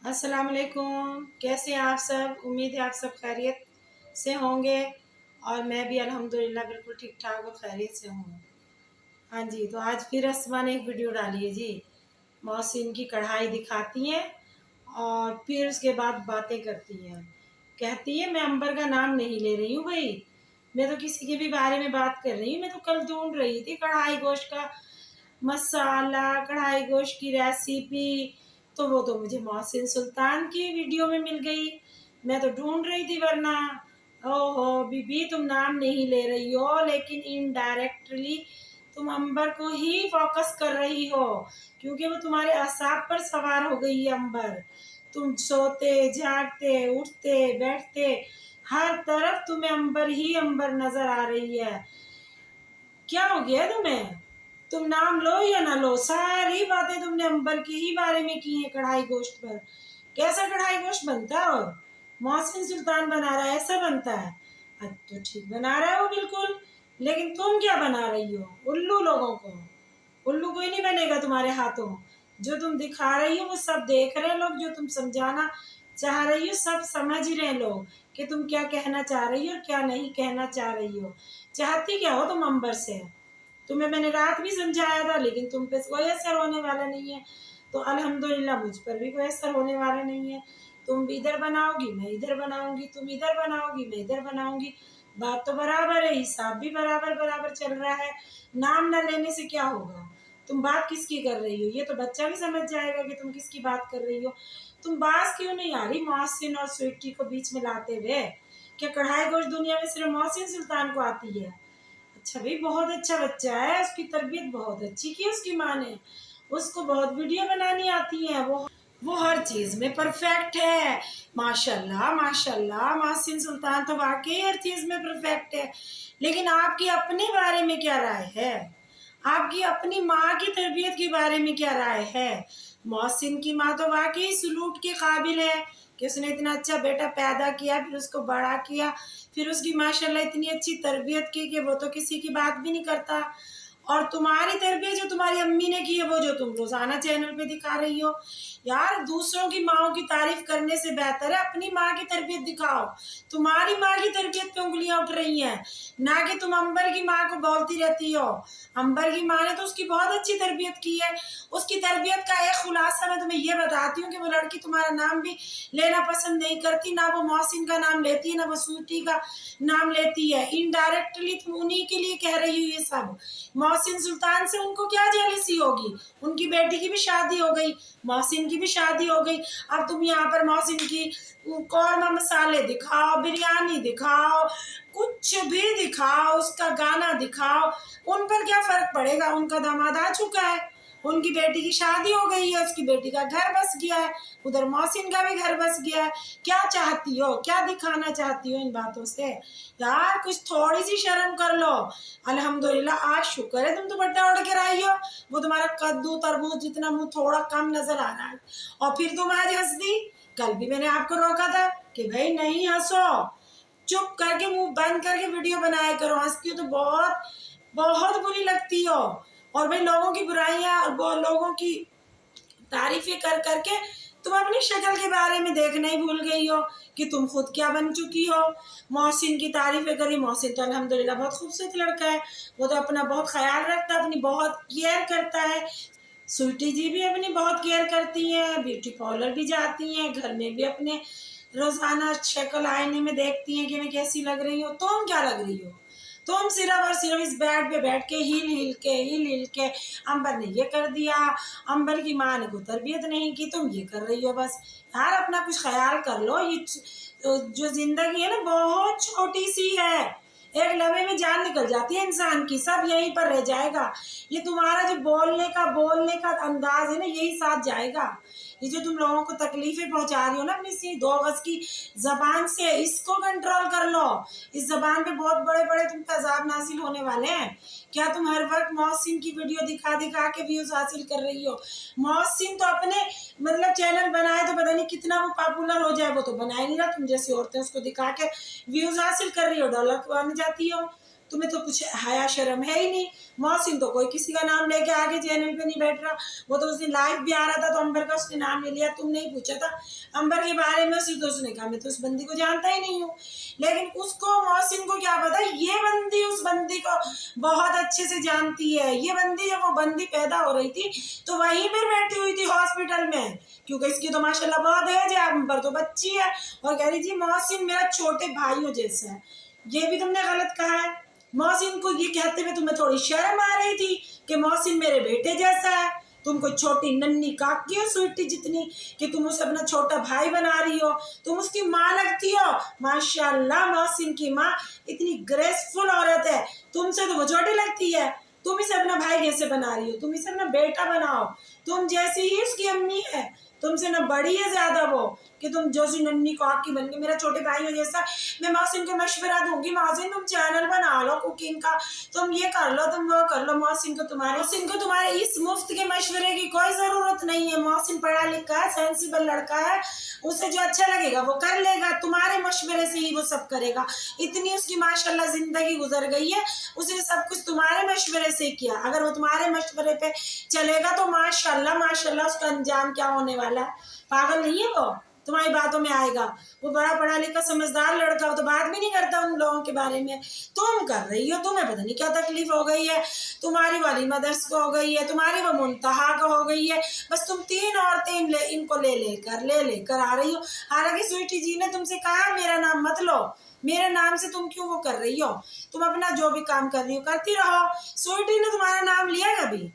अस्सलाम वालेकुम। कैसे हैं आप सब? उम्मीद है आप सब खैरियत से होंगे और मैं भी अल्हम्दुलिल्लाह बिल्कुल ठीक ठाक और खैरियत से हूँ। हाँ जी, तो आज फिर अस्मा ने एक वीडियो डाली है जी। मोहसिन की कढ़ाई दिखाती हैं और फिर उसके बाद बातें करती हैं। कहती है मैं अंबर का नाम नहीं ले रही हूँ भाई, मैं तो किसी के भी बारे में बात कर रही हूँ। मैं तो कल ढूंढ रही थी कढ़ाई गोश्त का मसाला, कढ़ाई गोश्त की रेसिपी, तो वो तो मुझे मोहसिन सुल्तान की वीडियो में मिल गई। मैं तो ढूंढ रही थी वरना। ओहो बीबी, तुम नाम नहीं ले रही हो लेकिन इनडायरेक्टली तुम अंबर को ही फोकस कर रही हो, क्योंकि वो तुम्हारे असाब पर सवार हो गई है अंबर। तुम सोते जागते उठते बैठते हर तरफ तुम्हें अंबर ही अंबर नजर आ रही है। क्या हो गया तुम्हें? तुम नाम लो या ना लो, सारी बातें तुमने अंबर के ही बारे में की है कढ़ाई गोश्त पर। कैसा कढ़ाई गोश्त बनता है? और मोहसिन सुल्तान बना रहा है ऐसा बनता है? तो ठीक बना रहा है वो बिल्कुल, लेकिन तुम क्या बना रही हो? उल्लू लोगों को। उल्लू कोई नहीं बनेगा तुम्हारे हाथों। जो तुम दिखा रही हो वो सब देख रहे हैं लोग, जो तुम समझाना चाह रही हो सब समझ रहे हैं लोग कि तुम क्या कहना चाह रही हो और क्या नहीं कहना चाह रही हो। चाहती क्या हो तुम अंबर से? तुम्हें मैंने रात भी समझाया था लेकिन तुम पे कोई असर होने वाला नहीं है, तो अल्हम्दुलिल्लाह मुझ पर भी कोई असर होने वाला नहीं है। तुम भी इधर बनाओगी मैं इधर बनाऊंगी, तुम इधर बनाओगी मैं इधर बनाऊंगी। बात तो बराबर है, हिसाब भी बराबर बराबर चल रहा है। नाम न लेने से क्या होगा? तुम बात किसकी कर रही हो ये तो बच्चा भी समझ जाएगा कि तुम किसकी बात कर रही हो। तुम बात क्यों नहीं आ रही मोहसिन और स्वीटी को बीच में लाते हुए? क्या कढ़ाई गोश्त दुनिया में सिर्फ मोहसिन सुल्तान को आती है? अच्छा भाई, बहुत अच्छा बच्चा है, उसकी तरबियत बहुत अच्छी की उसकी माँ ने। उसको बहुत वीडियो बनानी आती है, वो हर चीज में परफेक्ट है। माशाल्लाह माशाल्लाह, मोहसिन सुल्तान तो वाकई हर चीज में परफेक्ट है। लेकिन आपकी अपने बारे में क्या राय है? आपकी अपनी माँ की तरबियत के बारे में क्या राय है? मोहसिन की माँ तो वाकई सलूट के काबिल है कि उसने इतना अच्छा बेटा पैदा किया, फिर उसको बड़ा किया, फिर उसकी माशाल्लाह इतनी अच्छी तरबियत की कि वो तो किसी की बात भी नहीं करता। और तुम्हारी तरबियत जो तुम्हारी अम्मी ने की है वो जो तुम रोजाना चैनल पे दिखा रही हो। यार, दूसरों की माओ की तारीफ करने से बेहतर है अपनी माँ की तरबियत दिखाओ। तुम्हारी माँ की तरबियत पे उंगलियां उठ रही हैं, ना कि तुम अंबर की माँ को बोलती रहती हो। अंबर की माँ ने तो उसकी बहुत अच्छी तरबियत की है। उसकी तरबियत का एक खुलासा मैं तुम्हें ये बताती हूँ कि वो लड़की तुम्हारा नाम भी लेना पसंद नहीं करती, ना वो मोहसिन का नाम लेती है ना वो स्वीटी का नाम लेती है। इनडायरेक्टली तुम उन्हीं के लिए कह रही हो ये सब। मोहसिन सुल्तान से उनको क्या जेलसी होगी? उनकी बेटी की भी शादी हो गई, मोहसिन की भी शादी हो गई। अब तुम यहाँ पर मोहसिन की कौरमा मसाले दिखाओ, बिरयानी दिखाओ, कुछ भी दिखाओ, उसका गाना दिखाओ, उन पर क्या फर्क पड़ेगा? उनका दामाद आ चुका है, उनकी बेटी की शादी हो गई है, उसकी बेटी का घर बस गया है, उधर मोहसिन का भी घर बस गया है। क्या चाहती हो? क्या दिखाना चाहती हो इन बातों से? यार, कुछ थोड़ी सी शर्म कर लो। अल्हम्दुलिल्लाह, आज शुक्र है तुम दुपट्टा ओढ़ के आई हो। वो तुम्हारा कद्दू तरबूज जितना मुंह थोड़ा कम नजर आ रहा है, और फिर तुम आज हंस दी। कल भी मैंने आपको रोका था कि भाई नहीं हंसो, चुप करके मुंह बंद करके वीडियो बनाया करो। हंसती हो तो बहुत बहुत बुरी लगती हो। और भाई, लोगों की बुराइयां और लोगों की तारीफें कर करके तुम अपनी शक्ल के बारे में देखना ही भूल गई हो कि तुम खुद क्या बन चुकी हो। मोहसिन की तारीफें करी, मोहसिन तो अल्हम्दुलिल्लाह बहुत खूबसूरत लड़का है, वो तो अपना बहुत ख्याल रखता है, अपनी बहुत केयर करता है। स्वीटी जी भी अपनी बहुत केयर करती हैं, ब्यूटी पार्लर भी जाती हैं, घर में भी अपने रोजाना शक्ल आईने में देखती हैं कि मैं कैसी लग रही हूँ। तुम क्या लग रही हो? तुम सिर्फ और सिर्फ इस बेड पे बैठ के हिल हिल के अंबर ने ये कर दिया, अंबर की माँ ने को तरबियत नहीं की, तुम ये कर रही हो बस। यार, अपना कुछ ख्याल कर लो। ये जो जिंदगी है ना बहुत छोटी सी है, एक लम्हे में जान निकल जाती है इंसान की, सब यहीं पर रह जाएगा। ये तुम्हारा जो बोलने का अंदाज है ना, यही साथ जाएगा। ये जो तुम लोगों को तकलीफें पहुंचा रही हो ना अपनी सी 2 गज की जबान से, इसको कंट्रोल कर लो। इस जबान पे बहुत बड़े बड़े तुम पे अजाब नासिल होने वाले हैं। क्या तुम हर वक्त मोहसिन की वीडियो दिखा दिखा के व्यूज हासिल कर रही हो? मोहसिन तो अपने मतलब चैनल बनाए तो पता नहीं कितना वो पॉपुलर हो जाए, वो तो बना ही नहीं रहा। तुम जैसी औरतें उसको दिखा के व्यूज हासिल कर रही हो, डॉलर बन जाती हो। तुम्हें तो कुछ हया शर्म है ही नहीं। मोहसिन तो कोई किसी का नाम लेके आगे चैनल पे नहीं बैठ रहा। वो तो उस दिन लाइव भी आ रहा था तो अंबर का उसने नाम ले लिया, तुमने ही पूछा था अंबर के बारे में, उसी तो उसने कहा मैं तो उस बंदी को जानता ही नहीं हूँ। लेकिन उसको मोहसिन को क्या पता ये बंदी उस बंदी को बहुत अच्छे से जानती है। ये बंदी जब वो बंदी पैदा हो रही थी तो वहीं पर बैठी हुई थी हॉस्पिटल में, क्योंकि इसकी तो माशाल्लाह बहुत एज है, अंबर तो बच्ची है, और कह रही थी मोहसिन मेरा छोटे भाइयों जैसा है। ये भी तुमने गलत कहा है। मोहसिन को ये कहते हुए तुम्हें थोड़ी शर्म आ रही थी कि मोहसिन मेरे बेटे जैसा है। तुम कोई छोटी नन्ही काकी हो स्वीटी जितनी कि तुम उसे अपना छोटा भाई बना रही हो। तुम उसकी माँ लगती हो। माशाल्लाह मोहसिन की माँ इतनी ग्रेसफुल औरत है, तुमसे तो वो छोटी लगती है। तुम इसे अपना भाई कैसे बना रही हो? तुम इसे अपना बेटा बनाओ, तुम जैसी ही उसकी अम्मी है, तुमसे ना बड़ी है ज्यादा वो कि तुम जोशी नन्ही को आकी बन के मेरा छोटे भाई हो जैसा। मैं मोहसिन को मशवरा दूंगी, मोहसिन तुम चैनल बना लो कुकिंग का, तुम ये कर लो तुम वो कर लो। मोहसिन को तुम्हारे इस मुफ्त के मशवरे की कोई जरूरत नहीं है। मोहसिन पढ़ा लिखा है, सेंसिबल लड़का है, उसे जो अच्छा लगेगा वो कर लेगा, तुम्हारे मशवरे से ही वो सब करेगा। इतनी उसकी माशाल्लाह जिंदगी गुजर गई है, उसने सब कुछ तुम्हारे मशवरे से किया। अगर वो तुम्हारे मशवरे पे चलेगा तो माशाल्लाह माशाल्लाह उसका अंजाम क्या होने वाला है। पागल नहीं है वो, तुम्हारी बातों में आएगा। वो बड़ा पढ़ा लिखा समझदार लड़का, वो तो बात भी नहीं करता उन लोगों के बारे में। तुम कर रही हो, तुम्हें पता नहीं क्या तकलीफ हो गई है। तुम्हारी वाली मदर्स को हो गई है, तुम्हारी वो मुंतहा को हो गई है। बस तुम तीन औरतें इनको ले लेकर आ रही हो। हालांकि स्वीटी जी ने तुमसे कहा मेरा नाम मत लो, मेरे नाम से तुम क्यों वो कर रही हो? तुम अपना जो भी काम कर रही हो करती रहो। स्वीटी ने तुम्हारा नाम लिया कभी?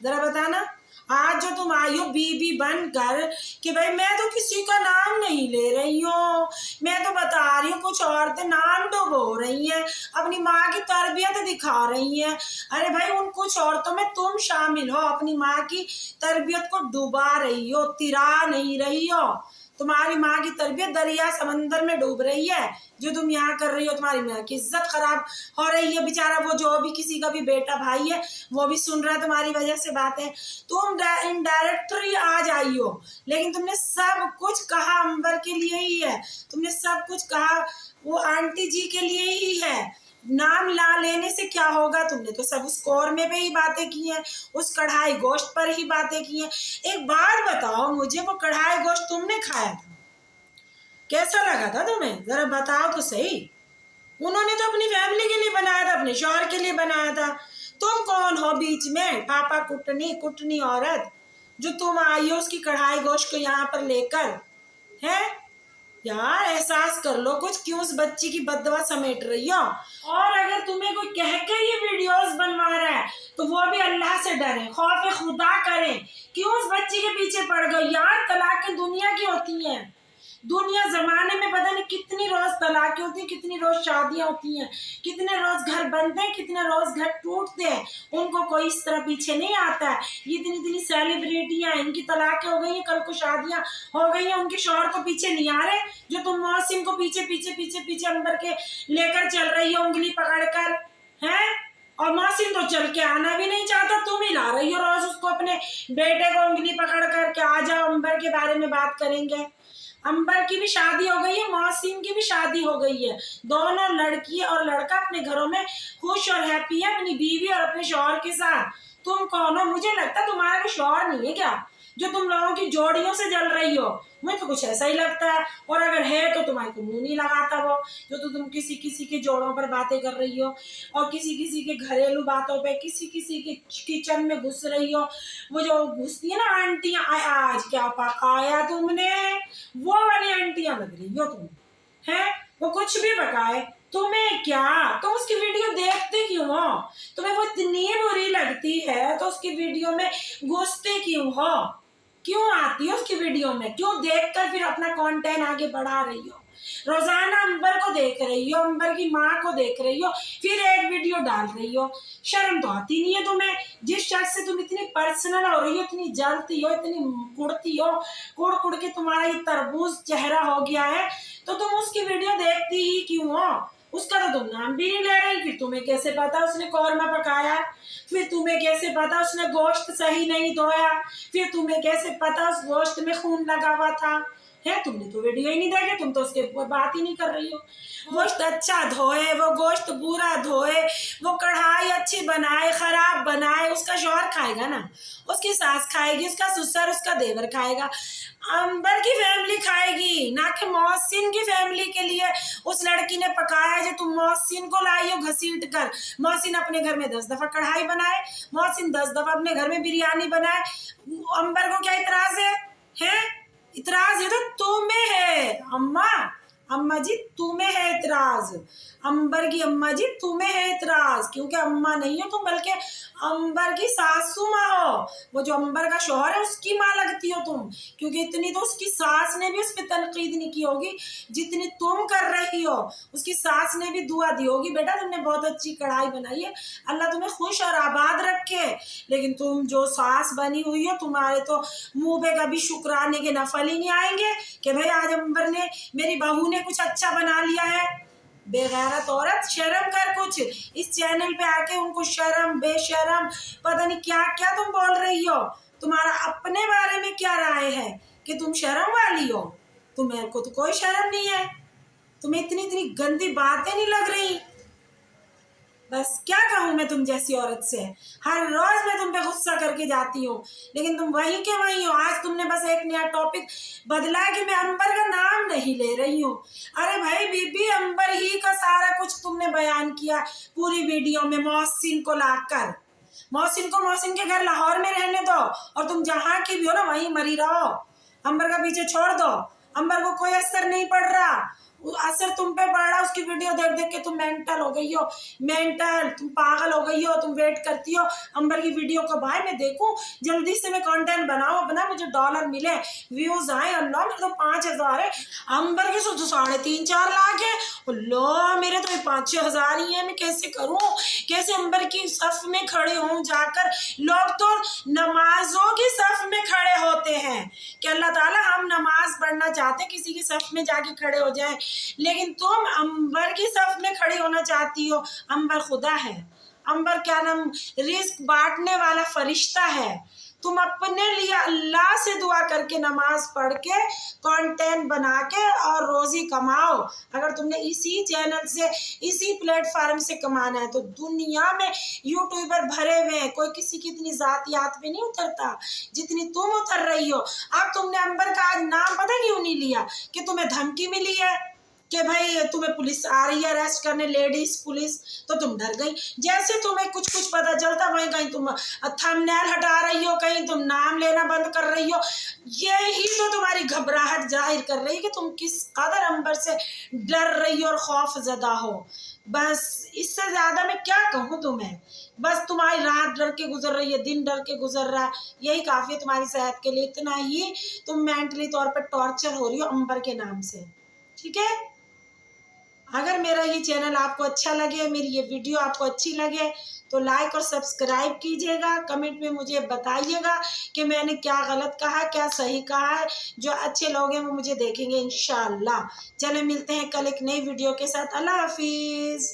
जरा बताना। आज जो तुम आई हो बीबी बनकर कि भाई मैं तो किसी का नाम नहीं ले रही हूँ, मैं तो बता रही हूँ कुछ औरतें नाम डुबो रही हैं, अपनी माँ की तरबियत दिखा रही हैं। अरे भाई उन कुछ औरतों में तुम शामिल हो, अपनी माँ की तरबियत को डुबा रही हो, तिरा नहीं रही हो। तुम्हारी माँ की तरबियत दरिया समंदर में डूब रही है जो तुम यहाँ कर रही हो। तुम्हारी माँ की इज्जत खराब हो रही है। बेचारा वो जो भी किसी का भी बेटा भाई है वो भी सुन रहा है तुम्हारी वजह से बातें। तुम इनडायरेक्टली आज आई हो, लेकिन तुमने सब कुछ कहा अंबर के लिए ही है, तुमने सब कुछ कहा वो आंटी जी के लिए ही है। नाम ला लेने से क्या होगा? तुमने तो सब उस कौरमे पे ही बातें की हैं, उस कढ़ाई गोश्त पर ही बातें की हैं। एक बात बताओ मुझे, वो कढ़ाई गोश्त तुमने खाया था, कैसा लगा था तुम्हें? जरा बताओ तो सही। उन्होंने तो अपनी फैमिली के लिए बनाया था, अपने शौहर के लिए बनाया था। तुम कौन हो बीच में पापा कुटनी औरत जो तुम आई हो उसकी कढ़ाई गोश्त को यहाँ पर लेकर? है यार एहसास कर लो कुछ, क्यों उस बच्ची की बददुआ समेट रही हो? और अगर तुम्हें कोई कह के ये वीडियोस बनवा रहा है तो वो भी अल्लाह से डरे, खौफ खुदा करें। क्यों उस बच्ची के पीछे पड़ गई? यार तलाकें दुनिया की होती हैं, दुनिया जमाने में पता नहीं कितनी रोज तलाकें होती हैं, कितनी रोज शादियां होती हैं, कितने रोज घर बनते हैं, कितने रोज घर टूटते हैं। उनको कोई इस तरह पीछे नहीं आता है। ये इतनी इतनी सेलिब्रिटियां, इनकी तलाकें हो गई हैं, कल को शादियां हो गई हैं, उनके शौहर को पीछे नहीं आ रहे जो तुम मोहसिन को पीछे पीछे पीछे पीछे अंबर के लेकर चल रही हो उंगली पकड़कर, हैं? और मोहसिन तो चल के आना भी नहीं चाहता, तुम ही ला रही हो रोज उसको अपने बेटे को उंगली पकड़ कर के आ जाओ अंबर के बारे में बात करेंगे। अंबर की भी शादी हो गई है, मोहसिन की भी शादी हो गई है। दोनों लड़की और लड़का अपने घरों में खुश और हैप्पी है अपनी बीवी और अपने शौहर के साथ। तुम कौन हो? मुझे लगता है तुम्हारा कोई शौहर नहीं है क्या जो तुम लोगों की जोड़ियों से जल रही हो? मुझे तो कुछ ऐसा ही लगता है। और अगर है तो तुम्हारे को मुंह नहीं लगाता वो जो तो तुम किसी किसी के जोड़ों पर बातें कर रही हो और किसी किसी के घरेलू बातों पे किसी किसी के किचन में घुस रही हो। वो जो घुसती है ना आंटियां, आज क्या पकाया तुमने, वो वाली आंटियां लग रही हो तुम, है? वो कुछ भी पकाए तुम्हें क्या, तुम उसकी वीडियो देखते क्यों हो? तुम्हें वो इतनी बुरी लगती है तो उसकी वीडियो में घुसते क्यों हो? क्यों आती हो उसकी वीडियो में? क्यों देखकर फिर अपना कंटेंट आगे बढ़ा रही हो? रोजाना अंबर को देख रही हो, अंबर की माँ को देख रही हो, फिर एक वीडियो डाल रही हो। शर्म तो आती नहीं है तुम्हें? जिस शख्स से तुम इतनी पर्सनल हो रही हो, इतनी जलती हो, इतनी कुड़ती हो, कुड़ कुड़ के तुम्हारा ये तरबूज चेहरा हो गया है, तो तुम उसकी वीडियो देखती ही क्यों हो? उसका तो तुम नाम भी नहीं ले रही। फिर तुम्हें कैसे पता उसने कौरमा पकाया? फिर तुम्हें कैसे पता उसने गोश्त सही नहीं धोया? फिर तुम्हें कैसे पता उस गोश्त में खून लगा हुआ था? है, तुमने तो वीडियो ही नहीं देखी, तुम तो उसके बात ही नहीं कर रही हो। गोश्त अच्छा धोए, वो गोश्त बुरा धोए, वो कढ़ाई अच्छी बनाए खराब बनाए, उसका शौहर खाएगा ना, उसकी सास खाएगी, उसका ससुर उसका देवर खाएगा, अंबर की फैमिली खाएगी, ना कि मोहसिन की फैमिली के लिए उस लड़की ने पकाया जो तुम मोहसिन को लाई हो घसीट कर। मोहसिन अपने घर में 10 दफा कढ़ाई बनाए, मोहसिन 10 दफा अपने घर में बिरयानी बनाए, अंबर को क्या इतराज है? हैं? इतराज है तो तुम्हें है अम्मा, अम्मा जी तुम्हें है इतराज, अंबर की अम्मा जी तुम्हें है इतराज, क्योंकि अम्मा नहीं हो तुम बल्कि अंबर की सासू माँ हो। वो जो अंबर का शौहर है उसकी माँ लगती हो तुम, क्योंकि इतनी तो उसकी सास ने भी उस पर तनकीद नहीं की होगी जितनी तुम कर रही हो। उसकी सास ने भी दुआ दी होगी, बेटा तुमने बहुत अच्छी कढ़ाई बनाई है, अल्लाह तुम्हें खुश और आबाद रखे। लेकिन तुम जो सास बनी हुई हो, तुम्हारे तो मुंह पे कभी शुक्राने के नफल ही नहीं आएंगे कि भाई आज अंबर ने, मेरी बहू ने कुछ अच्छा बना लिया है। बेगैरत औरत, शर्म कर कुछ। इस चैनल पे आके उनको शर्म बेशर्म पता नहीं क्या क्या तुम बोल रही हो। तुम्हारा अपने बारे में क्या राय है कि तुम शर्म वाली हो? तुम्हें को तो कोई शर्म नहीं है, तुम्हें इतनी इतनी गंदी बातें नहीं लग रही? बस क्या कहूँ मैं तुम जैसी औरत से, हर रोज मैं तुम पे गुस्सा करके जाती हूँ, लेकिन तुम वहीं के वहीं हो। आज तुमने बस एक नया टॉपिक बदला है कि मैं अंबर का नाम नहीं ले रही हूँ। अरे भाई बीबी, अंबर ही का सारा कुछ तुमने बयान किया पूरी वीडियो में, मोहसिन को लाकर। मोहसिन को मोहसिन के घर लाहौर में रहने दो, और तुम जहाँ की भी हो ना वहीं मरी रहो, अंबर का पीछे छोड़ दो। अंबर को कोई असर नहीं पड़ रहा, असर तुम पे पड़ रहा। उसकी वीडियो देख देख के तुम मेंटल हो गई हो, मेंटल, तुम पागल हो गई हो। तुम वेट करती हो अंबर की वीडियो को, भाई मैं देखूं, जल्दी से मैं कंटेंट बनाऊं अपना, मुझे डॉलर मिले, व्यूज आए। अल्लाह मेरे तो 5,000 है, अंबर के तो 3.5-4 लाख है। अल्लाह मेरे तो 5-6 हज़ार ही है, मैं कैसे करूं? कैसे अंबर की सफ में खड़े हों जाकर? लोग तो नमाजों की सफ में खड़े होते हैं कि अल्लाह ताला हम नमाज पढ़ना चाहते, किसी की सफ में जाके खड़े हो जाए, लेकिन तुम अंबर की सफ में खड़ी होना चाहती हो। अंबर खुदा है, अंबर क्या नाम, रिस्क बांटने वाला फरिश्ता है। तुम अपने लिए अल्लाह से दुआ करके नमाज पढ़ के कंटेंट बना के और रोजी कमाओ। अगर तुमने इसी चैनल से, इसी प्लेटफार्म से कमाना है तो दुनिया में यूट्यूबर भरे हुए हैं, कोई किसी की इतनी जातियात पे नहीं उतरता जितनी तुम उतर रही हो। अब तुमने अंबर का आज नाम पता क्यों नहीं लिया? कि तुम्हें धमकी मिली है कि भाई तुम्हें पुलिस आ रही है अरेस्ट करने, लेडीज पुलिस, तो तुम डर गई। जैसे तुम्हें कुछ कुछ पता चलता वहीं कहीं तुम थंबनेल हटा रही हो, कहीं तुम नाम लेना बंद कर रही हो। यही तो तुम्हारी घबराहट जाहिर कर रही है कि तुम किस कदर अंबर से डर रही हो और खौफ ज़दा हो। बस इससे ज़्यादा मैं क्या कहूँ तुम्हें? बस तुम्हारी रात डर के गुजर रही है, दिन डर के गुजर रहा है, यही काफ़ी है तुम्हारी सेहत के लिए। इतना ही तुम मेंटली तौर पर टॉर्चर हो रही हो अंबर के नाम से, ठीक है? अगर मेरा ये चैनल आपको अच्छा लगे, मेरी ये वीडियो आपको अच्छी लगे तो लाइक और सब्सक्राइब कीजिएगा। कमेंट में मुझे बताइएगा कि मैंने क्या गलत कहा, क्या सही कहा है। जो अच्छे लोग हैं वो मुझे देखेंगे इंशाल्लाह। चले मिलते हैं कल एक नई वीडियो के साथ। अल्लाह हाफिज़।